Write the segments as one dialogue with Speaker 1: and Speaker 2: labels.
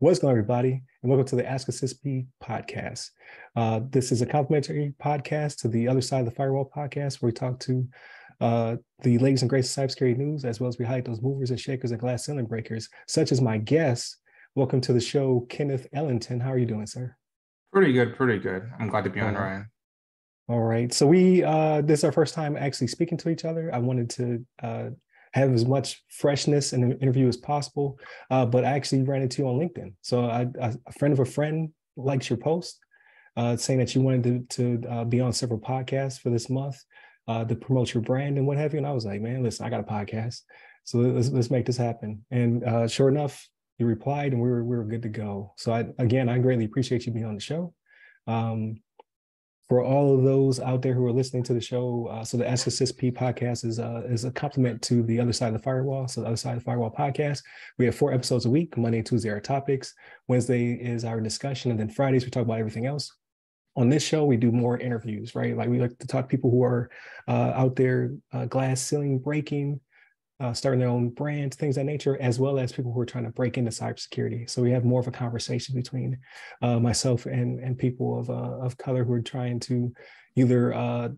Speaker 1: What's going on, everybody? And welcome to the Ask a CISSP podcast. This is a complimentary podcast to the Other Side of the Firewall podcast, where we talk to the latest and greatest cybersecurity news, as well as we highlight those movers and shakers and glass ceiling breakers, such as my guest. Welcome to the show, Kenneth Ellington. How are you doing, sir?
Speaker 2: Pretty good, pretty good. I'm glad to be on, Ryan.
Speaker 1: All right. So this is our first time actually speaking to each other. I wanted to have as much freshness in the interview as possible, but I actually ran into you on LinkedIn. So a friend of a friend likes your post saying that you wanted to be on several podcasts for this month to promote your brand and what have you. And I was like, man, listen, I got a podcast. So let's make this happen. And sure enough, you replied and we were good to go. So I greatly appreciate you being on the show. For all of those out there who are listening to the show, so the Ask a CISSP podcast is a complement to the Other Side of the Firewall. So the Other Side of the Firewall podcast, we have 4 episodes a week. Monday and Tuesday are topics. Wednesday is our discussion. And then Fridays, we talk about everything else. On this show, we do more interviews, right? Like we like to talk to people who are out there glass ceiling breaking, starting their own brands, things of that nature, as well as people who are trying to break into cybersecurity. So we have more of a conversation between myself and people of color who are trying to either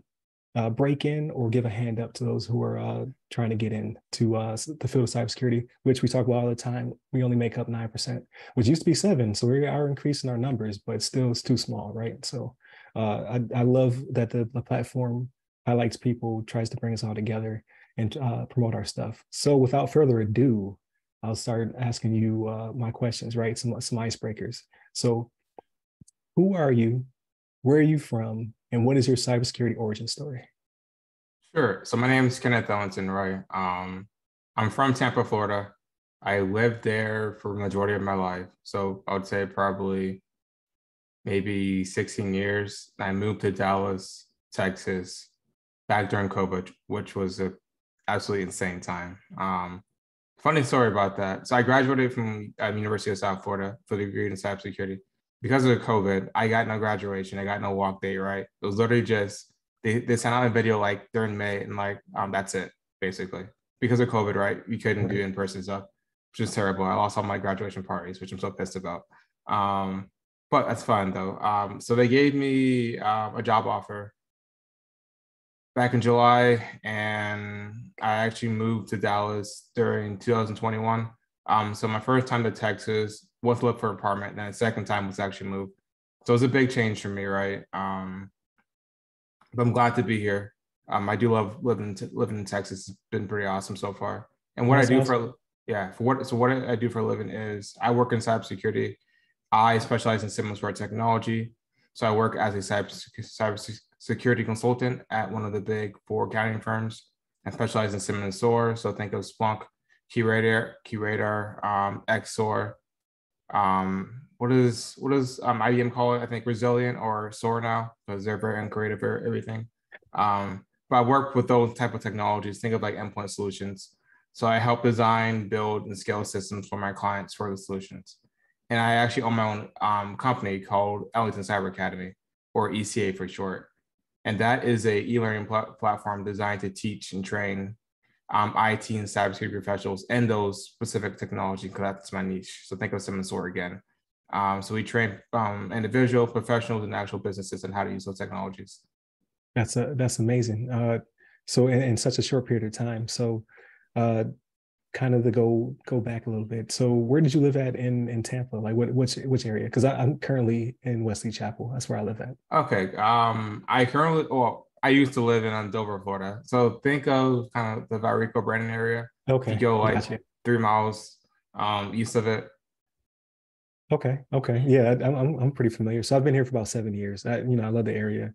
Speaker 1: break in or give a hand up to those who are trying to get into the field of cybersecurity, which we talk about all the time. We only make up 9%, which used to be 7%. So we are increasing our numbers, but still it's too small, right? So I love that the platform highlights people, tries to bring us all together and promote our stuff. So without further ado, I'll start asking you my questions, right? Some icebreakers. So who are you? Where are you from? And what is your cybersecurity origin story?
Speaker 2: Sure. So my name is Kenneth Ellington, right? I'm from Tampa, Florida. I lived there for the majority of my life. So I would say probably maybe 16 years. I moved to Dallas, Texas, back during COVID, which was a absolutely insane time. Funny story about that. So I graduated from University of South Florida for the degree in cybersecurity. Because of COVID, I got no graduation. I got no walk day, right? It was literally just, they sent out a video like during May and that's it, basically. Because of COVID, right? We couldn't do in-person stuff, which is terrible. I lost all my graduation parties, which I'm so pissed about. But that's fine though. So they gave me a job offer back in July, and I actually moved to Dallas during 2021. So my first time to Texas was look for an apartment, and then the second time was actually move. So it was a big change for me, right? But I'm glad to be here. I do love living in Texas. It's been pretty awesome so far. And what I do what I do for a living is I work in cybersecurity. I specialize in SIEM technology. So I work as a cybersecurity consultant at one of the big 4 accounting firms. I specialize in SIEM and SOAR. So think of Splunk, QRadar, XSOAR. What does IBM call it? I think Resilient or SOAR now, because they're very uncreative for everything. But I work with those type of technologies. Think of like endpoint solutions. So I help design, build, and scale systems for my clients for the solutions. And I actually own my own company called Ellington Cyber Academy, or ECA for short. And that is a e-learning platform designed to teach and train IT and cybersecurity professionals and those specific technology, because that's my niche. So think of SIEM and SOAR again. So we train individual professionals and actual businesses on how to use those technologies.
Speaker 1: That's amazing. So in such a short period of time. So kind of to go back a little bit. So where did you live at in Tampa? Like which area? Because I'm currently in Wesley Chapel. That's where I live at.
Speaker 2: Okay. I used to live in Dover, Florida. So think of kind of the Valrico Brandon area.
Speaker 1: Okay.
Speaker 2: You go like
Speaker 1: gotcha.
Speaker 2: 3 miles east of it.
Speaker 1: Okay. Yeah, I'm pretty familiar. So I've been here for about 7 years. I love the area.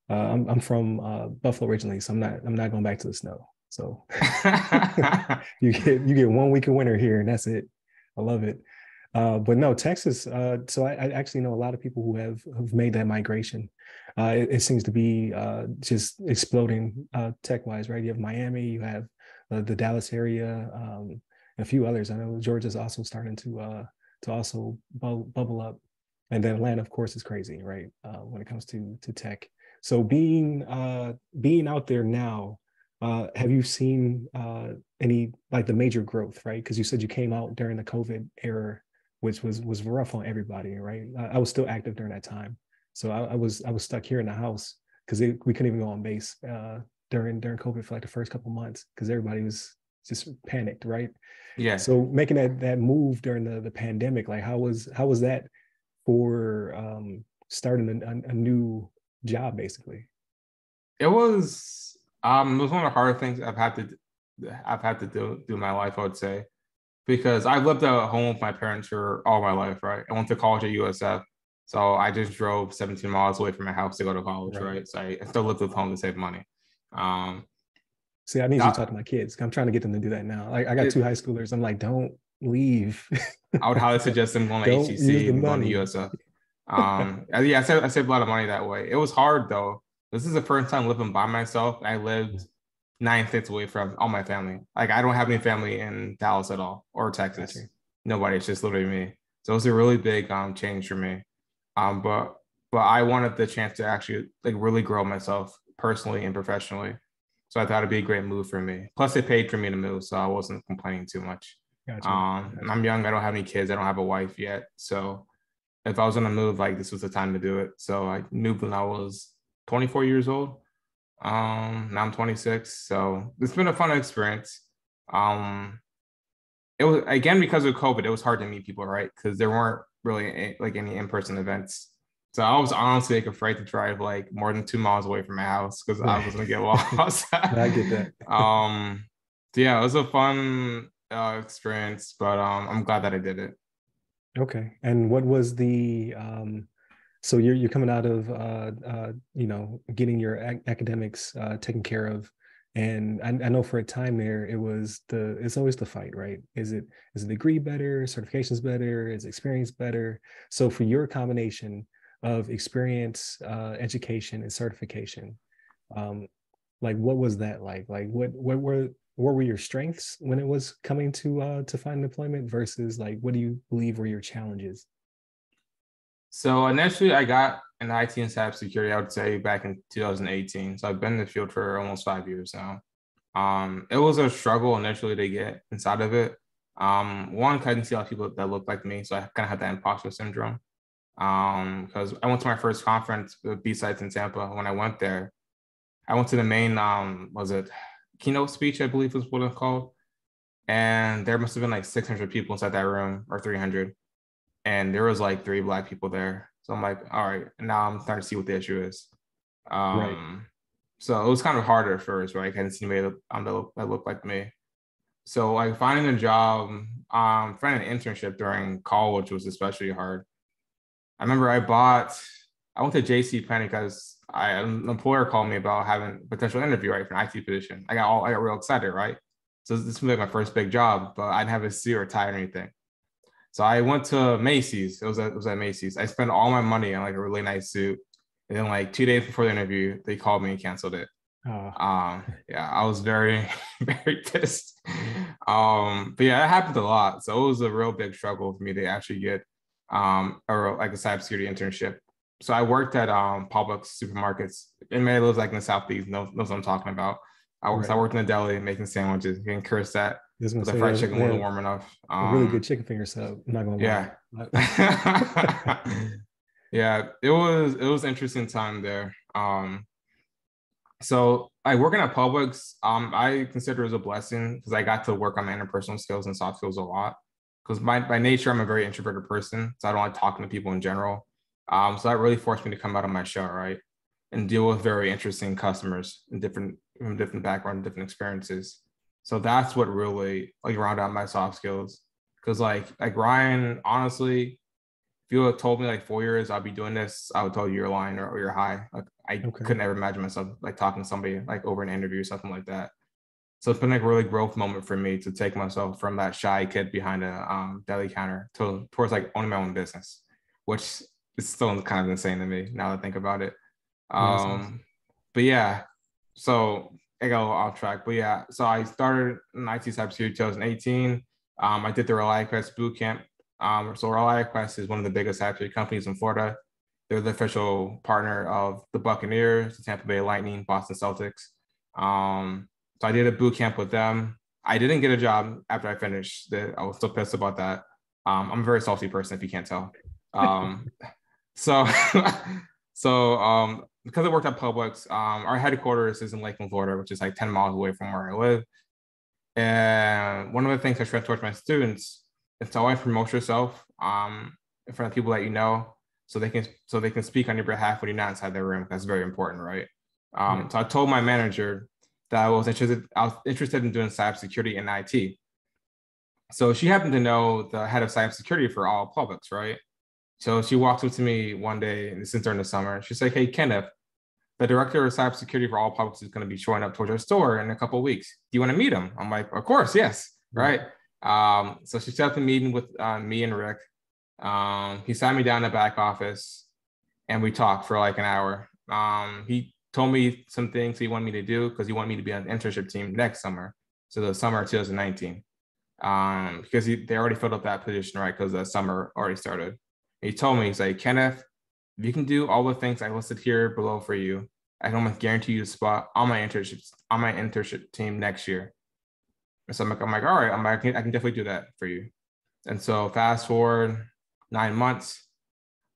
Speaker 1: I'm from Buffalo originally, so I'm not going back to the snow. So you get 1 week of winter here, and that's it. I love it. But no, Texas. So I actually know a lot of people who have made that migration. It seems to be just exploding tech wise, right? You have Miami, you have the Dallas area, and a few others. I know Georgia's also starting to also bubble up, and then Atlanta, of course, is crazy, right? When it comes to tech. So being out there now, have you seen any like the major growth, right? Because you said you came out during the COVID era. which was rough on everybody, right? I was still active during that time, so I was stuck here in the house because we couldn't even go on base during COVID for like the first couple months because everybody was just panicked, right?
Speaker 2: Yeah.
Speaker 1: So making that move during the pandemic, like how was that for starting a new job basically?
Speaker 2: It was one of the harder things I've had to do in my life, I would say, because I've lived at home with my parents for all my life, right? I went to college at USF, so I just drove 17 miles away from my house to go to college,
Speaker 1: Right.
Speaker 2: right? So I still lived with home to save money. Um,
Speaker 1: See, I need you to talk
Speaker 2: that
Speaker 1: to my kids. I'm trying to get them to do that now. Like I got two
Speaker 2: it,
Speaker 1: high schoolers. I'm like, don't leave.
Speaker 2: I would highly suggest them going to
Speaker 1: Don't use
Speaker 2: HCC
Speaker 1: the
Speaker 2: and going to
Speaker 1: money.
Speaker 2: USF. Yeah, I saved a lot of money that way. It was hard though. This is the first time living by myself. I lived 9 states away from all my family. Like I don't have any family in Dallas at all or
Speaker 1: Gotcha.
Speaker 2: Texas. Nobody. It's just literally me. So it was a really big change for me. But I wanted the chance to actually like really grow myself personally and professionally. So I thought it'd be a great move for me. Plus, they paid for me to move, so I wasn't complaining too much.
Speaker 1: Gotcha. Gotcha.
Speaker 2: I'm young. I don't have any kids. I don't have a wife yet. So if I was gonna move, like this was the time to do it. So I moved when I was 24 years old. Now I'm 26. So it's been a fun experience. Um, it was again because of COVID, it was hard to meet people, right? Because there weren't really like any in-person events. So I was honestly like afraid to drive like more than 2 miles away from my house because I was
Speaker 1: Right.
Speaker 2: gonna get lost.
Speaker 1: I get that.
Speaker 2: So yeah, it was a fun experience, but I'm glad that I did it.
Speaker 1: Okay. And what was the so you're coming out of getting your academics taken care of, and I know for a time there it's always the fight, right? Is the degree better, certifications better, is experience better? So for your combination of experience, education, and certification, um, like what was that like? Like what were your strengths when it was coming to find employment versus like what do you believe were your challenges?
Speaker 2: So initially, I got an IT and cybersecurity, I would say back in 2018. So I've been in the field for almost 5 years now. It was a struggle initially to get inside of it. One, 'cause I didn't see a lot of people that looked like me, so I kind of had that imposter syndrome. Because I went to my first conference with B-Sites in Tampa. When I went there, I went to the main, was it keynote speech, I believe was what it's called. And there must have been like 600 people inside that room or 300. And there was like three Black people there. So I'm like, all right, now I'm starting to see what the issue is.
Speaker 1: Right.
Speaker 2: Um, so it was kind of harder at first, right? I hadn't seen anybody that looked like me. So like finding a job, finding an internship during college was especially hard. I remember I went to JC Penney because an employer called me about having a potential interview, right, for an IT position. I got real excited, right? So this was like my first big job, but I didn't have a suit or tie or anything. So I went to Macy's. It was at Macy's. I spent all my money on like a really nice suit. And then like 2 days before the interview, they called me and canceled it.
Speaker 1: Uh,
Speaker 2: Yeah, I was very, very pissed. But yeah, it happened a lot. So it was a real big struggle for me to actually get like a cybersecurity internship. So I worked at Publix supermarkets. Anybody that lives like in the Southeast knows what I'm talking about. I
Speaker 1: right.
Speaker 2: worked in a deli making sandwiches, getting cursed at
Speaker 1: I was gonna
Speaker 2: because the
Speaker 1: say
Speaker 2: fried chicken
Speaker 1: they
Speaker 2: wasn't
Speaker 1: have
Speaker 2: warm enough.
Speaker 1: a really good chicken finger sub. I'm not gonna lie.
Speaker 2: Yeah. Yeah, it was interesting time there. So I working at Publix, I consider it as a blessing because I got to work on my interpersonal skills and soft skills a lot. Because by nature, I'm a very introverted person, so I don't like talking to people in general. So that really forced me to come out of my shell, right, and deal with very interesting customers and from different backgrounds, different experiences. So that's what really like rounded out my soft skills. Because like Ryan, honestly, if you had told me like 4 years I'll be doing this, I would tell you you're lying or you're high. Like I
Speaker 1: Okay.
Speaker 2: could never imagine myself like talking to somebody like over an interview or something like that. So it's been like a really growth moment for me to take myself from that shy kid behind a deli counter towards like owning my own business, which is still kind of insane to me now that I think about it.
Speaker 1: Yeah, that's awesome.
Speaker 2: Um, but yeah, so I got a little off track. But yeah, so I started in IT cybersecurity 2018. I did the ReliaQuest boot camp. So ReliaQuest is one of the biggest cybersecurity companies in Florida. They're the official partner of the Buccaneers, the Tampa Bay Lightning, Boston Celtics. So I did a boot camp with them. I didn't get a job after I finished. I was still pissed about that. I'm a very salty person, if you can't tell. Um, so, because I worked at Publix, our headquarters is in Lakeland, Florida, which is like 10 miles away from where I live. And one of the things I stress towards my students is to always promote yourself in front of people that you know, so they can speak on your behalf when you're not inside the room. That's very important, right? So I told my manager that I was interested in doing cybersecurity and IT. So she happened to know the head of cybersecurity for all Publix, right? So she walks up to me one day, and this is during the summer. She's like, "Hey, Kenneth, the director of cybersecurity for all Publix is going to be showing up towards our store in a couple of weeks. Do you want to meet him?" I'm like, "Of course, yes." Right. So she set up a meeting with me and Rick. He sat me down in the back office and we talked for like an hour. He told me some things he wanted me to do because he wanted me to be on the internship team next summer. So the summer of 2019. Because they already filled up that position, right? Because the summer already started. He told me, he's like, "Kenneth, if you can do all the things I listed here below for you, I can almost guarantee you a spot on my internship team next year." And so I'm like, all right, I can definitely do that for you. And so fast forward 9 months,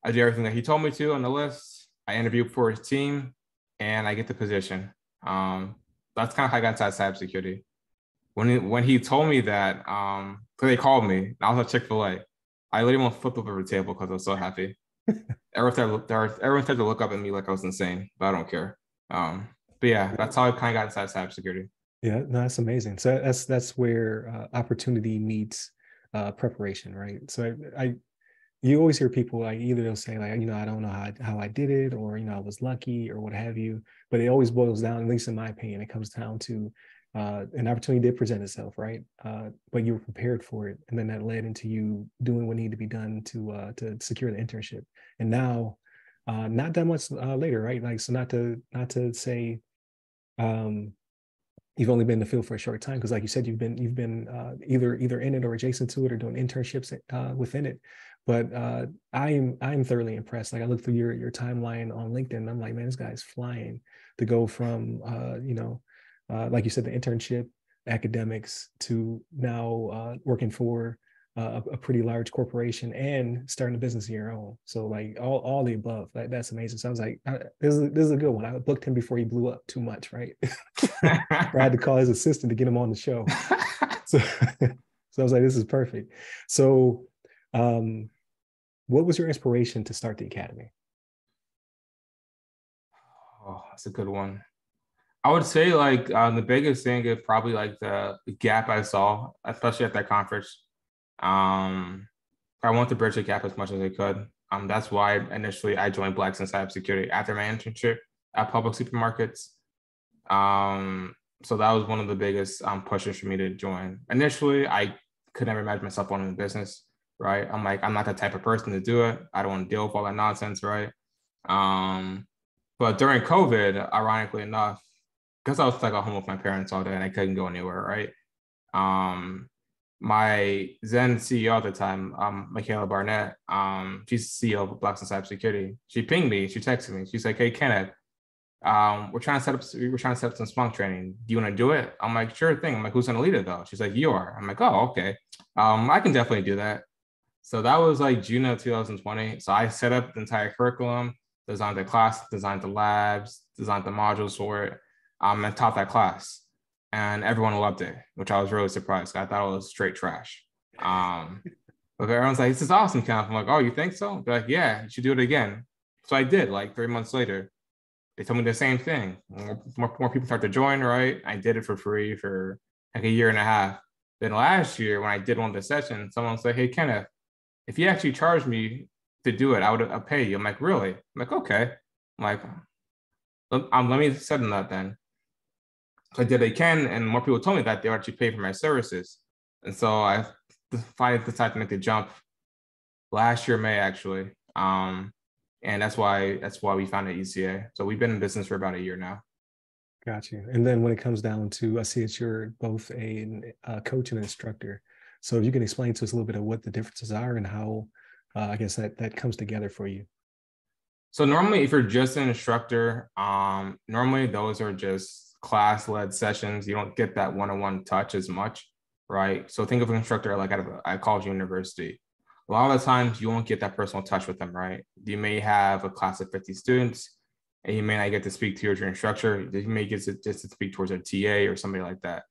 Speaker 2: I did everything that he told me to on the list. I interviewed for his team, and I get the position. That's kind of how I got inside cybersecurity. When he told me that, so they called me. I was at Chick-fil-A. I literally almost flipped over the table because I was so happy. Everyone started to look up at me like I was insane, but I don't care. But yeah, that's how I kind of got inside cybersecurity.
Speaker 1: Yeah, no, that's amazing. So that's where opportunity meets preparation, right? So you always hear people like either they'll say like, I don't know how I did it, or I was lucky or what have you. But it always boils down, at least in my opinion, it comes down to an opportunity did present itself, right? But you were prepared for it, and then that led into you doing what needed to be done to secure the internship. And now, not that much later, right? Like, so not to say you've only been in the field for a short time, because like you said, you've been either in it or adjacent to it or doing internships within it. But I'm thoroughly impressed. Like, I look through your timeline on LinkedIn, and I'm like, man, this guy's flying to go from like you said, the internship, academics, to now working for a pretty large corporation and starting a business of your own. So like all the above, that's amazing. So I was like, this is a good one. I booked him before he blew up too much, right? I had to call his assistant to get him on the show. So, so I was like, this is perfect. So what was your inspiration to start the academy?
Speaker 2: Oh, that's a good one. I would say like the biggest thing is probably like the gap I saw, especially at that conference. I want to bridge the gap as much as I could. That's why initially I joined Blacks in Cybersecurity after my internship at public supermarkets. So that was one of the biggest pushes for me to join. Initially, I could never imagine myself owning a business, right? I'm like, I'm not that type of person to do it. I don't want to deal with all that nonsense, right? But during COVID, ironically enough, because I was stuck at home with my parents all day and I couldn't go anywhere, right? My then CEO at the time, Michaela Barnett, she's CEO of Blacks in Cybersecurity. She pinged me, she texted me. She's like, "Hey, Kenneth, we're trying to set up some Splunk training. Do you want to do it?" I'm like, "Sure thing." I'm like, "Who's going to lead it though?" She's like, "You are." I'm like, "Oh, okay. I can definitely do that." So that was like June of 2020. So I set up the entire curriculum, designed the class, designed the labs, designed the modules for it, and taught that class. And everyone loved it, which I was really surprised. I thought it was straight trash. But everyone's like, "This is awesome, Kenneth." I'm like, "Oh, you think so?" They're like, "Yeah, you should do it again." So I did, like 3 months later. They told me the same thing. More people start to join, right? I did it for free for like a year and a half. Then last year, when I did one of the sessions, someone said, "Hey, Kenneth, if you actually charged me to do it, I'll pay you." I'm like, "Really?" I'm like, "Okay." I'm like, let me set them that then. So I did it again, and more people told me that they would actually pay for my services. And so I finally decided to make the jump last year, May, actually. And that's why we founded ECA. So we've been in business for about a year now.
Speaker 1: Got you. And then when it comes down to, I see that you're both a coach and instructor. So if you can explain to us a little bit of what the differences are and how, I guess that comes together for you.
Speaker 2: So normally, if you're just an instructor, normally those are just class-led sessions. You don't get that one-on-one touch as much, right? So think of an instructor like at a college university. a lot of the times you won't get that personal touch with them, right? You may have a class of 50 students and you may not get to speak to your instructor. You may get to just to speak towards a TA or somebody like that.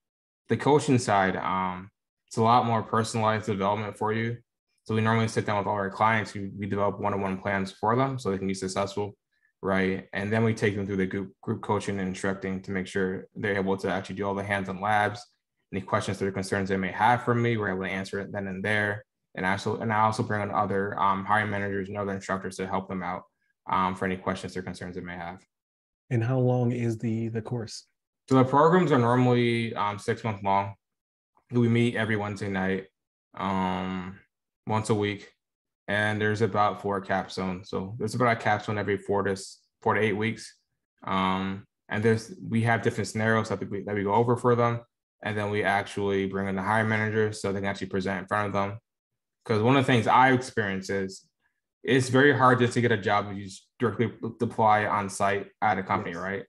Speaker 2: The coaching side, it's a lot more personalized development for you. So we normally sit down with all our clients. We develop one-on-one plans for them so they can be successful, right? And then we take them through the group coaching and instructing to make sure they're able to actually do all the hands-on labs. Any questions or concerns they may have for me, we're able to answer it then and there. And I also bring on other hiring managers and other instructors to help them out for any questions or concerns they may have.
Speaker 1: And how long is the course?
Speaker 2: So the programs are normally 6 months long. We meet every Wednesday night, once a week, and there's about 4 capstones. So there's about a capstone every 4 to 8 weeks. And we have different scenarios that we go over for them, and then we actually bring in the hiring managers so they can actually present in front of them. Because one of the things I experience is it's very hard just to get a job if you just directly apply on site at a company, yes. Right?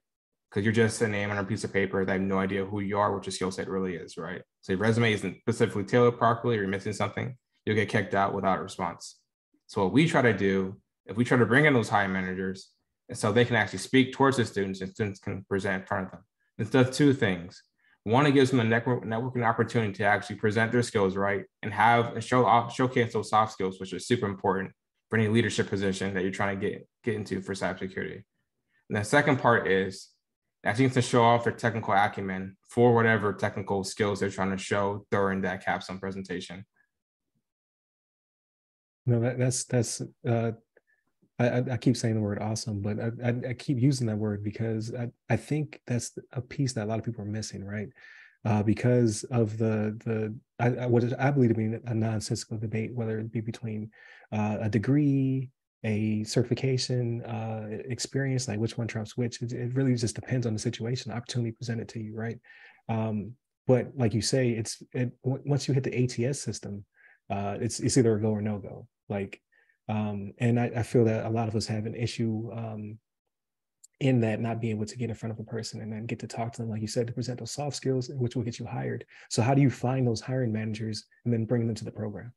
Speaker 2: Because you're just a name on a piece of paper. They have no idea who you are, what your skill set really is, right? So your resume isn't specifically tailored properly or you're missing something, you'll get kicked out without a response. So what we try to do, if we try to bring in those hiring managers, and so they can actually speak towards the students and students can present in front of them. It does 2 things. One, it gives them a networking opportunity to actually present their skills, right? And showcase those soft skills, which is super important for any leadership position that you're trying to get into for cybersecurity. And the second part is actually to show off their technical acumen for whatever technical skills they're trying to show during that capstone presentation.
Speaker 1: No, I keep saying the word awesome, but I keep using that word because I think that's a piece that a lot of people are missing, right? Because of what I believe to be a nonsensical debate, whether it be between a degree, a certification, experience, like which one trumps which. It really just depends on the situation, opportunity presented to you, right? But like you say, once you hit the ATS system, it's either a go or no go. Like, and I feel that a lot of us have an issue in that not being able to get in front of a person and then get to talk to them, like you said, to present those soft skills, which will get you hired. So how do you find those hiring managers and then bring them to the program?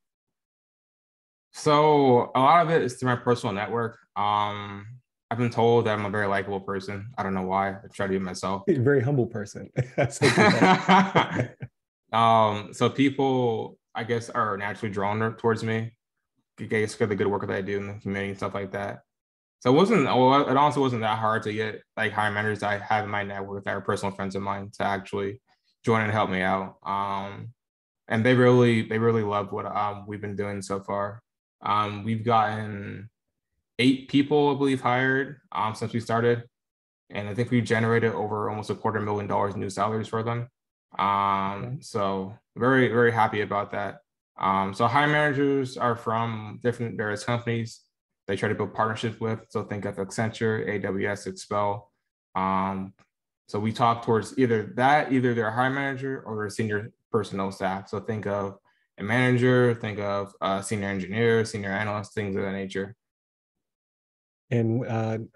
Speaker 2: So a lot of it is through my personal network. I've been told that I'm a very likable person. I don't know why. I try to be myself.
Speaker 1: A very humble person.
Speaker 2: So people, I guess, are naturally drawn towards me. I guess because of the good work that I do in the community and stuff like that. So it honestly wasn't that hard to get like hiring managers that I have in my network that are personal friends of mine to actually join and help me out. And they really love what we've been doing so far. We've gotten 8 people, I believe, hired since we started. And I think we generated over almost $250,000 in new salaries for them. So very, very happy about that. So hiring managers are from various companies they try to build partnerships with. So think of Accenture, AWS, Expel. So we talk towards either they're a hiring manager or a senior personnel staff. So think of a manager, think of a senior engineer, senior analyst, things of that nature.
Speaker 1: And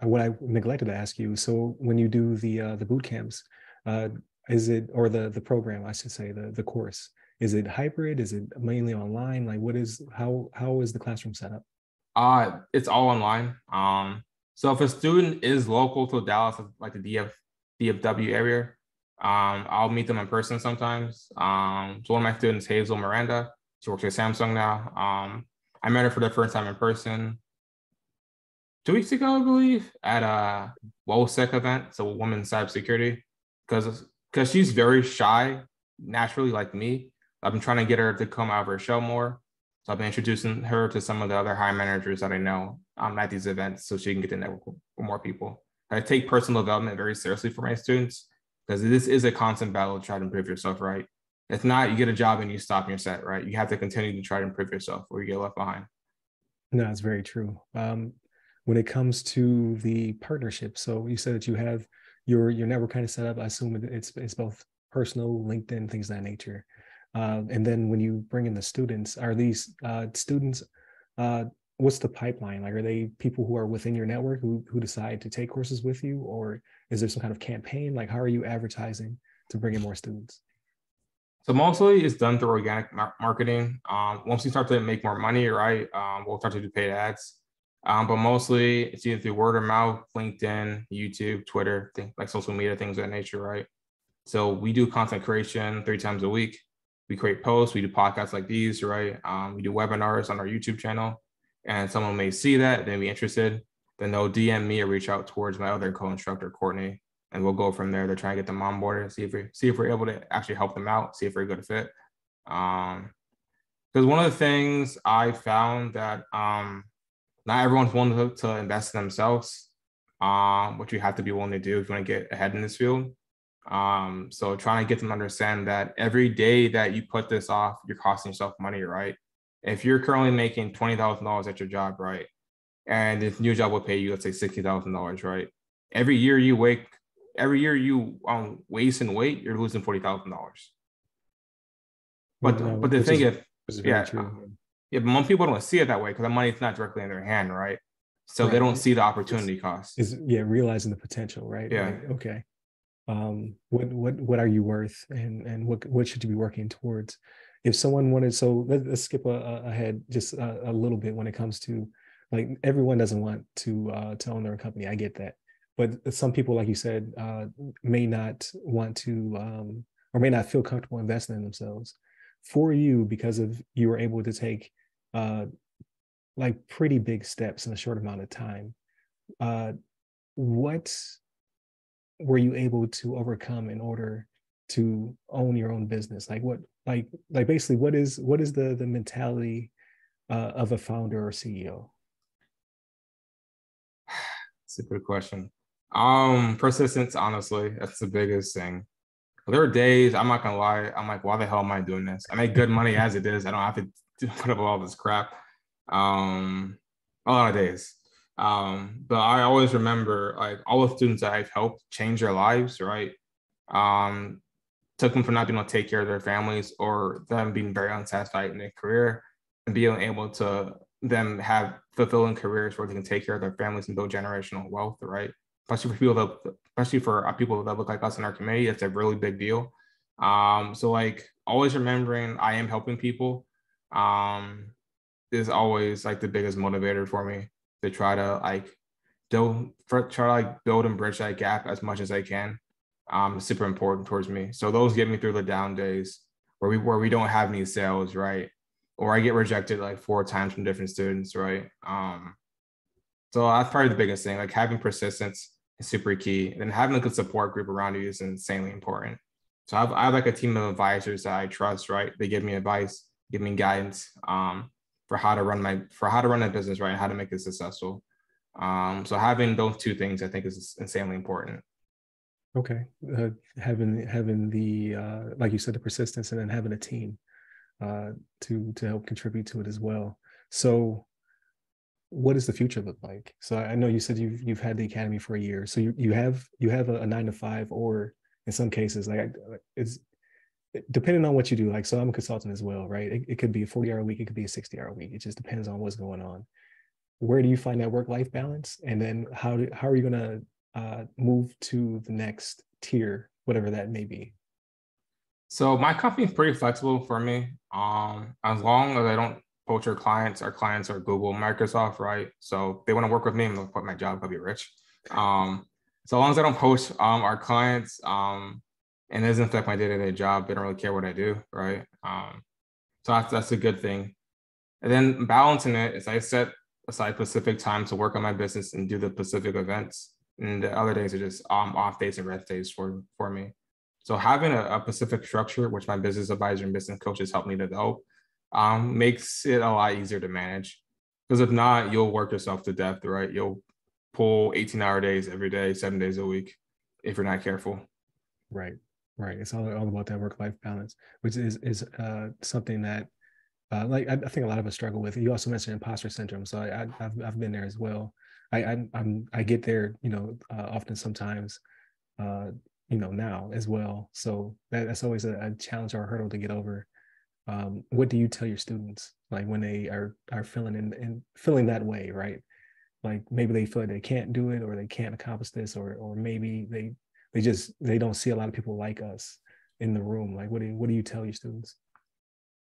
Speaker 1: what I neglected to ask you, so when you do the boot camps, is it, or the program, I should say, the course, is it hybrid? Is it mainly online? Like how is the classroom set up?
Speaker 2: It's all online. So if a student is local to Dallas, like the DFW area, I'll meet them in person sometimes. So one of my students, Hazel Miranda, she works at Samsung now. I met her for the first time in person 2 weeks ago, I believe, at a WOSEC event, so Women's Cybersecurity, because she's very shy, naturally, like me. I've been trying to get her to come out of her shell more. So I've been introducing her to some of the other hiring managers that I know at these events so she can get to network with more people. I take personal development very seriously for my students because this is a constant battle to try to improve yourself, right? If not, you get a job and you stop and you're set, right? You have to continue to try to improve yourself or you get left behind.
Speaker 1: No, it's very true. When it comes to the partnership, so you said that you have your network kind of set up. I assume it's both personal, LinkedIn, things of that nature. And then when you bring in the students, are these students, what's the pipeline? Like, are they people who are within your network who decide to take courses with you? Or is there some kind of campaign? Like, how are you advertising to bring in more students?
Speaker 2: So mostly it's done through organic marketing. Once we start to make more money, right, we'll start to do paid ads. But mostly it's either through word of mouth, LinkedIn, YouTube, Twitter, like social media, things of that nature, right? So we do content creation 3 times a week. We create posts, we do podcasts like these, right? We do webinars on our YouTube channel. And someone may see that, then be interested, then they'll DM me or reach out towards my other co-instructor, Courtney, and we'll go from there to try and get them on board and see if we're able to actually help them out, see if we're a good fit. Because one of the things I found that not everyone's willing to invest in themselves, which you have to be willing to do if you want to get ahead in this field. So trying to get them to understand that every day that you put this off, you're costing yourself money, right? If you're currently making $20,000 at your job, right, and this new job will pay you, let's say $60,000, right? Every year you waste and wait, you're losing $40,000. But the thing is, yeah, yeah, but most people don't see it that way because the money's not directly in their hand, right? So they don't see the opportunity cost.
Speaker 1: Is realizing the potential, right?
Speaker 2: Yeah.
Speaker 1: Like, okay. What are you worth, and what should you be working towards? If someone wanted, so let's skip ahead just a little bit when it comes to, like, everyone doesn't want to own their own company. I get that, but some people, like you said, may not want to or may not feel comfortable investing in themselves. For you, because of you were able to take like pretty big steps in a short amount of time, what were you able to overcome in order to own your own business? Like what, like basically what is the mentality of a founder or CEO?
Speaker 2: It's a good question. Persistence, honestly, that's the biggest thing. There are days, I'm not gonna lie, I'm like, why the hell am I doing this? I make good money as it is. I don't have to put up with all this crap. A lot of days. But I always remember, like, all the students that I've helped change their lives, right? Um, took them from not being able to take care of their families or them being very unsatisfied in their career and being able to them have fulfilling careers where they can take care of their families and build generational wealth, right? Especially for people that look like us in our community, it's a really big deal. So like always remembering I am helping people is always like the biggest motivator for me to try to like build and bridge that gap as much as I can. Super important towards me. So those get me through the down days where we don't have any sales, right? Or I get rejected like 4 times from different students, right? So that's probably the biggest thing. Like having persistence is super key. And then having a good support group around you is insanely important. So I have like a team of advisors that I trust, right? They give me advice, give me guidance for how to run a business, right? And how to make it successful. So having those 2 things, I think, is insanely important.
Speaker 1: Okay, having the like you said, the persistence, and then having a team to help contribute to it as well. So what does the future look like? So I know you said you've had the academy for a year. So you have a 9 to 5, or in some cases, like it's depending on what you do. Like, so I'm a consultant as well, right? It could be a 40-hour week, it could be a 60-hour week. It just depends on what's going on. Where do you find that work-life balance? And then how are you gonna move to the next tier, whatever that may be?
Speaker 2: So my company is pretty flexible for me. As long as I don't poach our clients are Google, Microsoft, right? So they want to work with me, and they'll quit my job, I'll be rich. So as long as I don't poach our clients, and it doesn't affect my day-to-day job, they don't really care what I do, right? So that's a good thing. And then balancing it is I set aside specific time to work on my business and do the specific events. And the other days are just off days and rest days for me. So having a specific structure, which my business advisor and business coaches help me to develop, makes it a lot easier to manage. Because if not, you'll work yourself to death, right? You'll pull 18-hour days every day, 7 days a week, if you're not careful.
Speaker 1: Right, right. It's all about that work-life balance, which is something that like I think a lot of us struggle with. You also mentioned imposter syndrome, so I've been there as well. I get there, often sometimes, now as well. So that's always a challenge or a hurdle to get over. What do you tell your students, like when they are feeling and feeling that way, right? Like maybe they feel like they can't do it, or they can't accomplish this, or maybe they don't see a lot of people like us in the room? Like, what do you tell your students?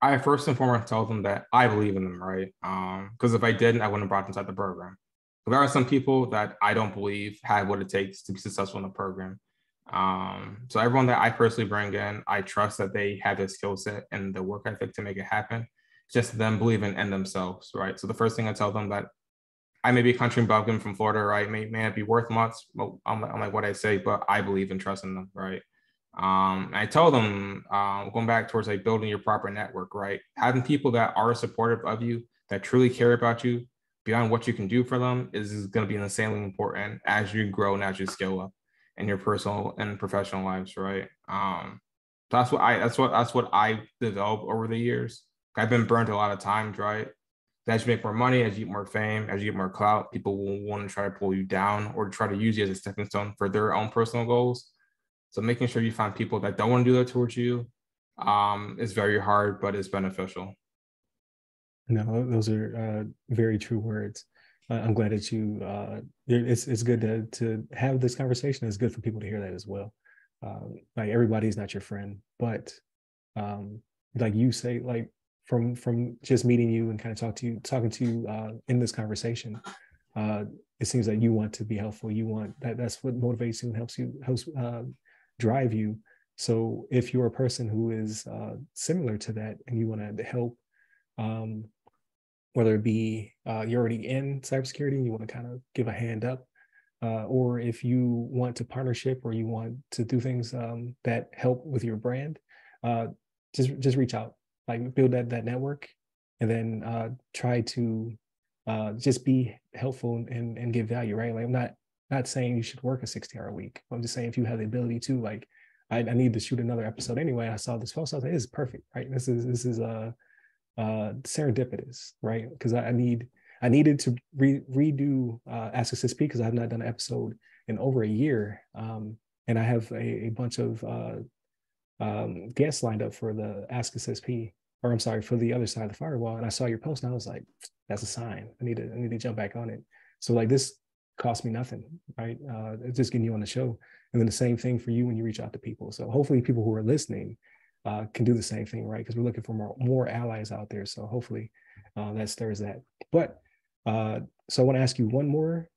Speaker 2: I first and foremost tell them that I believe in them, right? Because if I didn't, I wouldn't have brought them inside the program. There are some people that I don't believe have what it takes to be successful in the program. So everyone that I personally bring in, I trust that they have the skill set and the work ethic to make it happen. It's just them believing in themselves, right? So the first thing I tell them that I may be a country bumpkin from Florida, right? May not be worth much, but I'm like what I say, but I believe in trusting them, right? I tell them, going back towards like building your proper network, right? Having people that are supportive of you, that truly care about you beyond what you can do for them is going to be insanely important as you grow and as you scale up in your personal and professional lives, right? That's what I developed over the years. I've been burned a lot of times, right? As you make more money, as you get more fame, as you get more clout, people will want to try to pull you down or try to use you as a stepping stone for their own personal goals. So making sure you find people that don't want to do that towards you is very hard, but it's beneficial.
Speaker 1: No, those are very true words. I'm glad that you. It's good to have this conversation. It's good for people to hear that as well. Like everybody's not your friend, but like you say, like from just meeting you and kind of talking to you in this conversation, it seems like you want to be helpful. You want that's what motivates you and helps drive you. So if you're a person who is similar to that and you want to help, whether it be you're already in cybersecurity and you want to kind of give a hand up, or if you want to partnership or you want to do things that help with your brand, just reach out, like build that network, and then try to just be helpful and give value, right? Like I'm not saying you should work a 60-hour week. I'm just saying if you have the ability to, like, I need to shoot another episode anyway. I saw this post. I was like, this is perfect, right? This is serendipitous, right? Because I needed to redo Ask a CISSP because I have not done an episode in over a year, and I have a bunch of guests lined up for the Ask a CISSP, or I'm sorry, for the other side of the firewall. And I saw your post, and I was like, that's a sign. I need to jump back on it. So like this cost me nothing, right? It's just getting you on the show, and then the same thing for you when you reach out to people. So hopefully, people who are listening can do the same thing, right? Because we're looking for more allies out there. So hopefully that stirs that. But so I want to ask you one more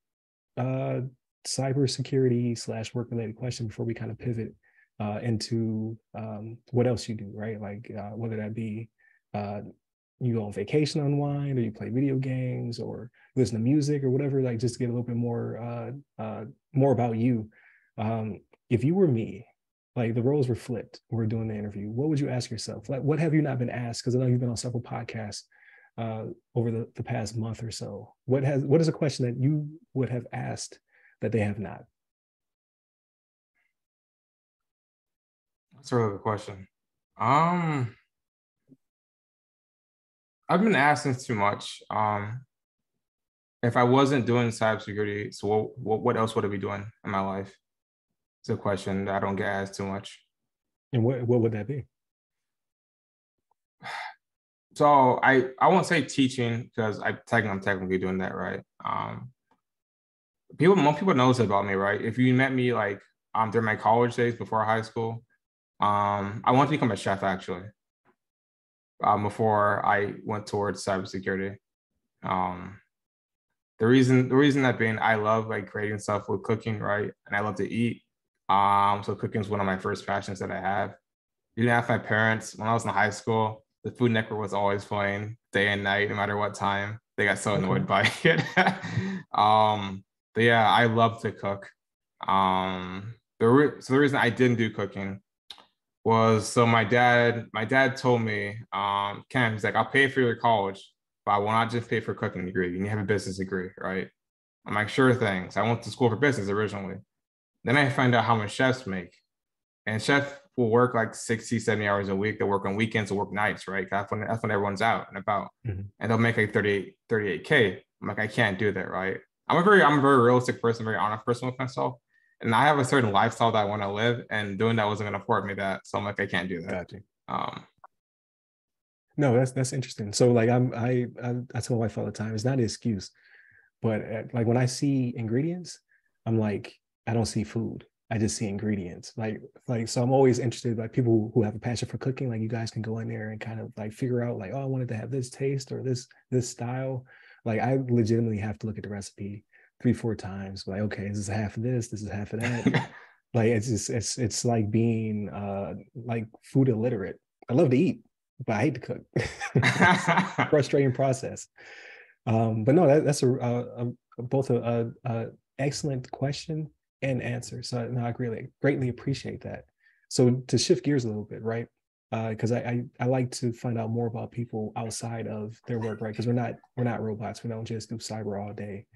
Speaker 1: cybersecurity / work related question before we kind of pivot into what else you do, right? Like whether that be you go on vacation, unwind, or you play video games, or listen to music, or whatever. Like just to get a little bit more about you. If you were me, like the roles were flipped, we're doing the interview, what would you ask yourself? Like, what have you not been asked? Because I know you've been on several podcasts over the past month or so. What is a question that you would have asked that they have not?
Speaker 2: That's a really good question. I've been asking too much. If I wasn't doing cybersecurity, so what else would I be doing in my life? It's a question that I don't get asked too much.
Speaker 1: And what would that be?
Speaker 2: So I won't say teaching because I'm technically doing that, right? Most people knows about me, right? If you met me like during my college days before high school, I wanted to become a chef actually. Before I went towards cybersecurity. The reason that being I love like creating stuff with cooking, right? And I love to eat. So cooking is one of my first passions that I have. Even after my parents, when I was in high school, the Food Network was always playing day and night, no matter what time. They got so annoyed by it. But yeah, I love to cook. So the reason I didn't do cooking was so my dad told me, Ken, he's like, I'll pay for your college, but I will not just pay for a cooking degree. You need to have a business degree, right? I'm like, sure thing. So I went to school for business originally. Then I find out how much chefs make. And chef will work like 60, 70 hours a week. They'll work on weekends, they'll work nights, right? That's when everyone's out and about. Mm-hmm. And they'll make like 38K. I'm like, I can't do that, right? I'm a very realistic person, very honest person with myself. And I have a certain lifestyle that I want to live, and doing that wasn't going to afford me that. So I'm like, I can't do that.
Speaker 1: Gotcha. No, that's interesting. So like I tell my wife all the time, it's not an excuse, but like when I see ingredients, I'm like, I don't see food. I just see ingredients. So I'm always interested by people who have a passion for cooking. Like you guys can go in there and kind of like figure out like, oh, I wanted to have this taste or this style. Like I legitimately have to look at the recipe 3-4 times. Like, okay, this is half of this is half of that. Like it's just it's like being like food illiterate. I love to eat, but I hate to cook. Frustrating process. But no, that's both a excellent question and answer. So no, I greatly appreciate that. So to shift gears a little bit, right? Because I like to find out more about people outside of their work, right? Because we're not robots. We don't just do cyber all day,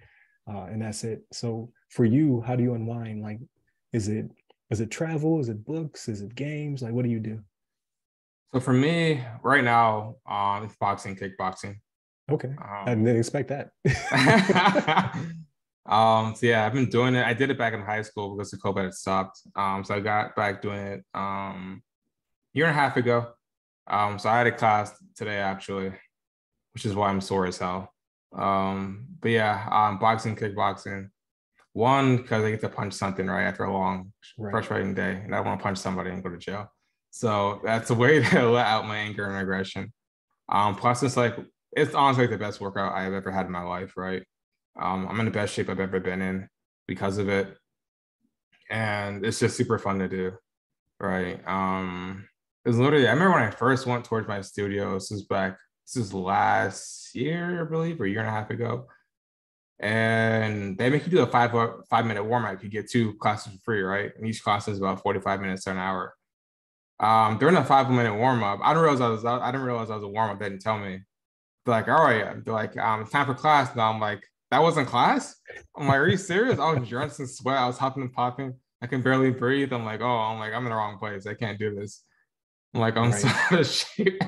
Speaker 1: and that's it. So for you, how do you unwind? Like, is it travel? Is it books? Is it games? Like, what do you do?
Speaker 2: So for me, right now, it's boxing, kickboxing.
Speaker 1: Okay, I didn't expect that.
Speaker 2: So yeah, I've been doing it. I did it back in high school because the COVID had stopped. So I got back doing it year and a half ago. So I had a class today actually, which is why I'm sore as hell. But yeah, boxing, kickboxing. One, because I get to punch something right after a long, frustrating day, and I want to punch somebody and go to jail. So that's a way to let out my anger and aggression. Plus, it's honestly like the best workout I have ever had in my life, right? I'm in the best shape I've ever been in because of it. And it's just super fun to do, right? It was literally, I remember when I first went towards my studio, this is last year, I believe, or a year and a half ago. And they make you do a 5-minute warm-up. You get 2 classes for free, right? And each class is about 45 minutes to an hour. During the 5-minute warm-up, I didn't realize I was a warm-up. They didn't tell me. They're like, all right, they're like, it's time for class. Now I'm like, that wasn't class? I'm like, are you serious? I was drenched in sweat. I was hopping and popping. I can barely breathe. I'm like, I'm in the wrong place. I can't do this. I'm like, I'm so out of shape.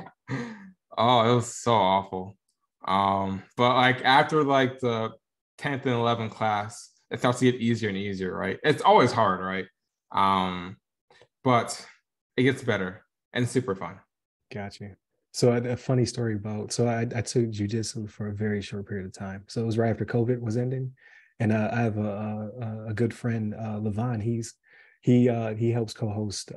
Speaker 2: Oh, it was so awful. But like after like the 10th and 11th class, it starts to get easier and easier, right? It's always hard, right? But it gets better and super fun.
Speaker 1: Gotcha. So a funny story about, so I took jujitsu for a very short period of time. So it was right after COVID was ending. And I have a good friend, Levon. He helps co-host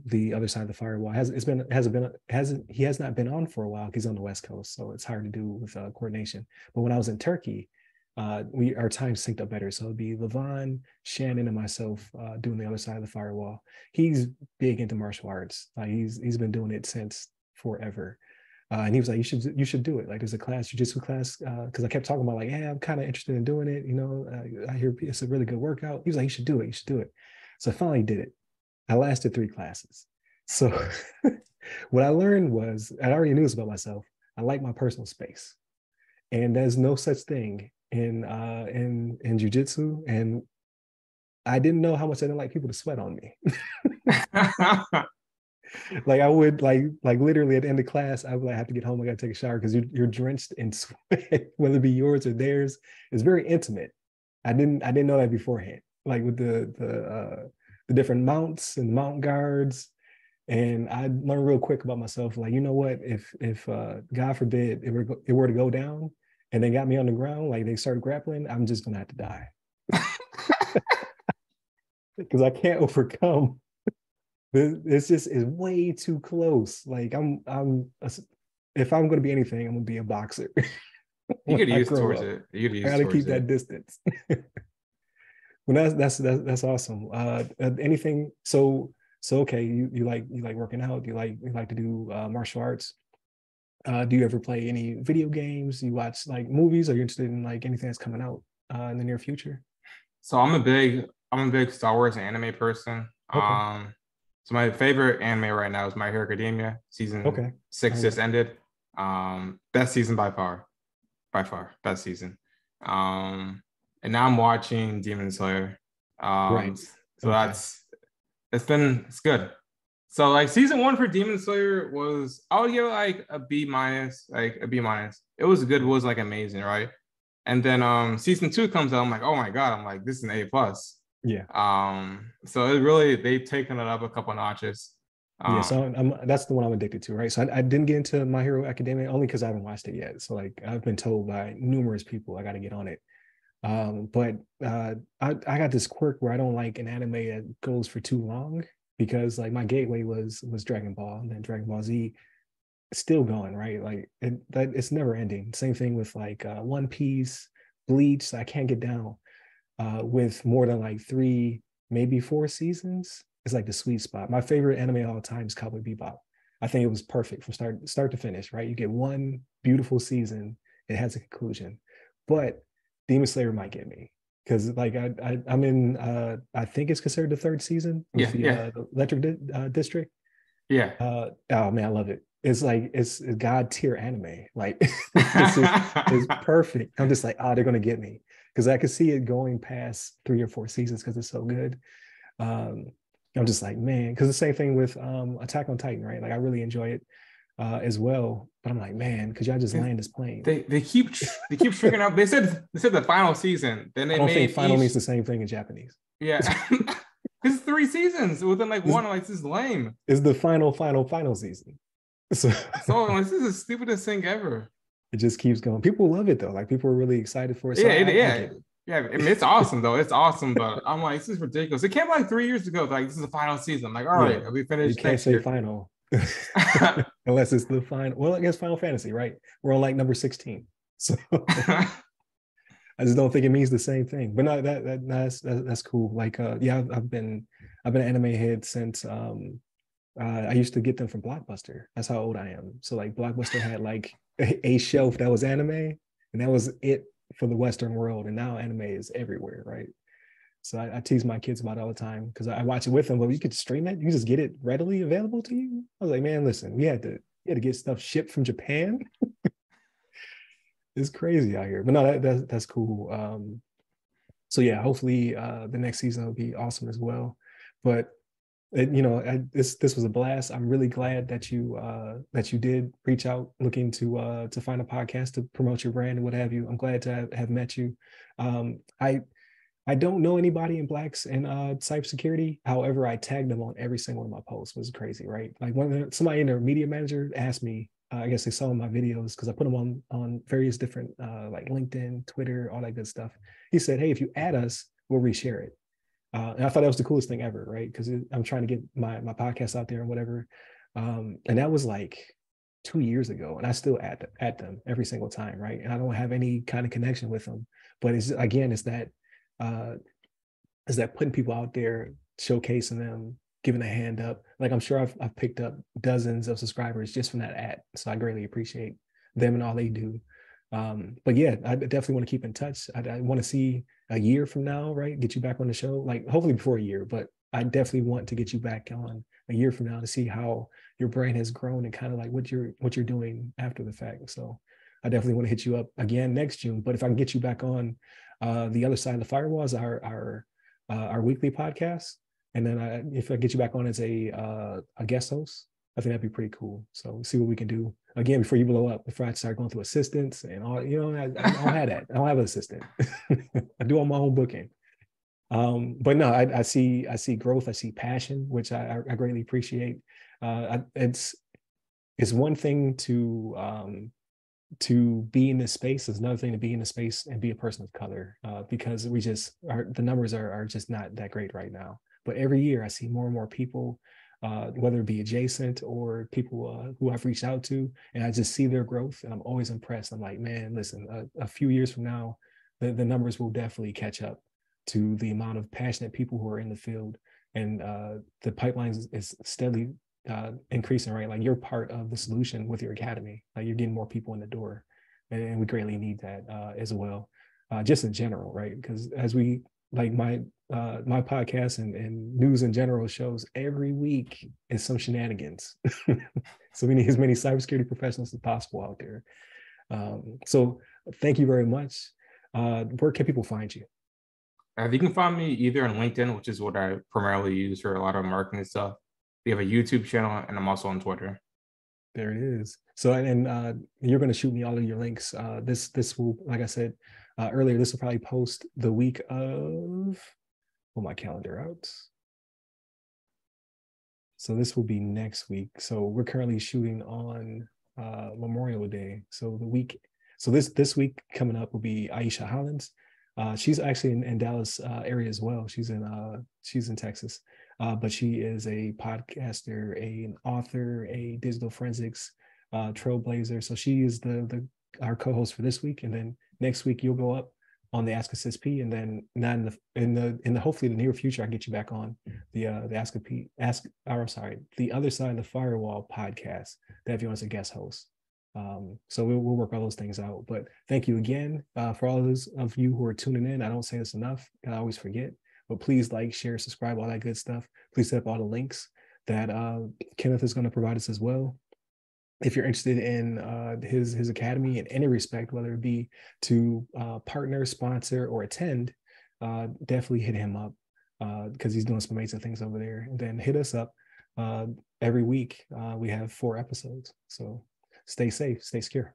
Speaker 1: the other side of the firewall. He has not been on for a while. He's on the West Coast, so it's hard to do with coordination. But when I was in Turkey, our time synced up better. So it'd be Levon, Shannon, and myself doing the other side of the firewall. He's big into martial arts. He's been doing it since forever. And he was like, you should do it. Like there's a class, jujitsu class. Cause I kept talking about like, I'm kind of interested in doing it. You know, I hear it's a really good workout. He was like, you should do it. You should do it. So I finally did it. I lasted 3 classes. So what I learned was, I already knew this about myself. I like my personal space, and there's no such thing in jujitsu. And I didn't know how much I didn't like people to sweat on me. Like I would like literally at the end of class, I would like have to get home. I got to take a shower because you're drenched in sweat, whether it be yours or theirs. It's very intimate. I didn't know that beforehand. Like with the different mounts and the mount guards, and I learned real quick about myself. Like, you know what? If God forbid it were to go down and they got me on the ground, like they started grappling, I'm just gonna have to die because I can't overcome. It's way too close. Like if I'm gonna be anything, I'm gonna be a boxer.
Speaker 2: You get used towards it. You get used.
Speaker 1: I gotta keep that distance. Well, that's awesome. Anything? So okay, you like working out. You like to do martial arts. Do you ever play any video games? You watch like movies? Are you interested in like anything that's coming out in the near future?
Speaker 2: So I'm a big Star Wars anime person.
Speaker 1: Okay.
Speaker 2: So my favorite anime right now is My Hero Academia. Season 6 just ended. Best season by far, best season. And now I'm watching Demon Slayer. So it's good. So like season 1 for Demon Slayer was, I would give it like a B minus, It was good. It was like amazing, right? And then season 2 comes out. I'm like, oh my god! I'm like, this is an A plus.
Speaker 1: Yeah.
Speaker 2: So it really, they've taken it up a couple notches.
Speaker 1: Yeah, so that's the one I'm addicted to, right? So I didn't get into My Hero Academia only because I haven't watched it yet. So like I've been told by numerous people I got to get on it. But I got this quirk where I don't like an anime that goes for too long, because like my gateway was Dragon Ball, and then Dragon Ball Z still going, right? Like it's never ending. Same thing with like One Piece, Bleach. I can't get down with more than like 3, maybe 4 seasons. It's like the sweet spot. My favorite anime of all time is Cowboy Bebop. I think it was perfect from start to finish, right? You get one beautiful season, it has a conclusion. But Demon Slayer might get me, because like I'm in I think it's considered the 3rd season with the Electric District.
Speaker 2: Yeah.
Speaker 1: Oh man, I love it. It's like it's god tier anime. Like it's perfect. I'm just like, oh, they're gonna get me, because I could see it going past 3 or 4 seasons because it's so good. Um, I'm just like, man, because the same thing with Attack on Titan, right? Like I really enjoy it as well, but I'm like, man, because y'all just land this plane.
Speaker 2: They keep figuring out. They said the final season. Then they
Speaker 1: I don't think
Speaker 2: made
Speaker 1: final means the same thing in Japanese.
Speaker 2: Yeah. It's 3 seasons within like one. Like, this is lame.
Speaker 1: It's the final season. So
Speaker 2: like, this is the stupidest thing ever.
Speaker 1: It just keeps going. People love it though. Like people are really excited for it. So
Speaker 2: yeah. I mean, it's awesome though. It's awesome, but I'm like, this is ridiculous. It came like 3 years ago. Like, this is the final season. I'm like, all right, we finished.
Speaker 1: You can't say year. Final unless it's the final. Well, I guess Final Fantasy, right? We're on like number 16. So I just don't think it means the same thing. But no, that's cool. Like, yeah, I've been an anime head since I used to get them from Blockbuster. That's how old I am. So like Blockbuster had like a shelf that was anime, and that was it for the Western world. And now anime is everywhere, right? So I tease my kids about it all the time, because I watch it with them. But you could stream it. You just get it readily available to you. I was like, man, listen, we had to get stuff shipped from Japan. It's crazy out here. But no, that's cool. So yeah, hopefully the next season will be awesome as well. But this was a blast. I'm really glad that you did reach out looking to find a podcast to promote your brand and what have you. I'm glad to have met you. I don't know anybody in Blacks in cybersecurity. However, I tagged them on every single one of my posts. It was crazy, right? Like somebody in their media manager asked me, I guess they saw my videos because I put them on various different like LinkedIn, Twitter, all that good stuff. He said, hey, if you add us, we'll reshare it. And I thought that was the coolest thing ever, right? Because I'm trying to get my podcast out there and whatever. And that was like 2 years ago, and I still at them every single time, right? And I don't have any kind of connection with them. But it's that putting people out there, showcasing them, giving a hand up. Like I'm sure I've picked up dozens of subscribers just from that ad. So I greatly appreciate them and all they do. But yeah, I definitely want to keep in touch. I want to see a year from now, right? Get you back on the show, like hopefully before a year, but I definitely want to get you back on a year from now to see how your brand has grown and kind of like what you're doing after the fact. So I definitely want to hit you up again next June. But if I can get you back on the other side of the firewall is our weekly podcast, and then if I get you back on as a guest host, I think that'd be pretty cool. So we'll see what we can do again before you blow up. Before I start going through assistants and all, I don't have that. I don't have an assistant. I do all my own booking. But no, I see growth. I see passion, which I greatly appreciate. It's one thing to be in this space. It's another thing to be in the space and be a person of color, because the numbers are just not that great right now. But every year I see more and more people, whether it be adjacent or people who I've reached out to, and I just see their growth, and I'm always impressed. I'm like, man, listen, a few years from now, the numbers will definitely catch up to the amount of passionate people who are in the field, and the pipeline is steadily increasing, right? Like you're part of the solution with your academy. Like you're getting more people in the door, and we greatly need that as well, just in general, right? Because as we like my podcast and news in general shows every week is some shenanigans. So we need as many cybersecurity professionals as possible out there. So thank you very much. Where can people find you?
Speaker 2: You can find me either on LinkedIn, which is what I primarily use for a lot of marketing stuff. We have a YouTube channel, and I'm also on Twitter.
Speaker 1: There it is. So, and you're going to shoot me all of your links. This will, like I said earlier, this will probably post the week of, pull my calendar out. So this will be next week. So we're currently shooting on Memorial Day. So this week coming up will be Aisha Hollins. She's actually in Dallas area as well. She's in Texas, but she is a podcaster, an author, a digital forensics trailblazer. So she is our co-host for this week, and then next week you'll go up on the Ask a CISSP, and then not in the hopefully the near future I get you back on the the other side of the firewall podcast that if you want as a guest host. So we'll work all those things out. But thank you again for all those of you who are tuning in. I don't say this enough, and I always forget. But please like, share, subscribe, all that good stuff. Please set up all the links that Kenneth is going to provide us as well. If you're interested in his academy in any respect, whether it be to partner, sponsor, or attend, definitely hit him up because he's doing some amazing things over there. And then hit us up every week. We have 4 episodes. So stay safe, stay secure.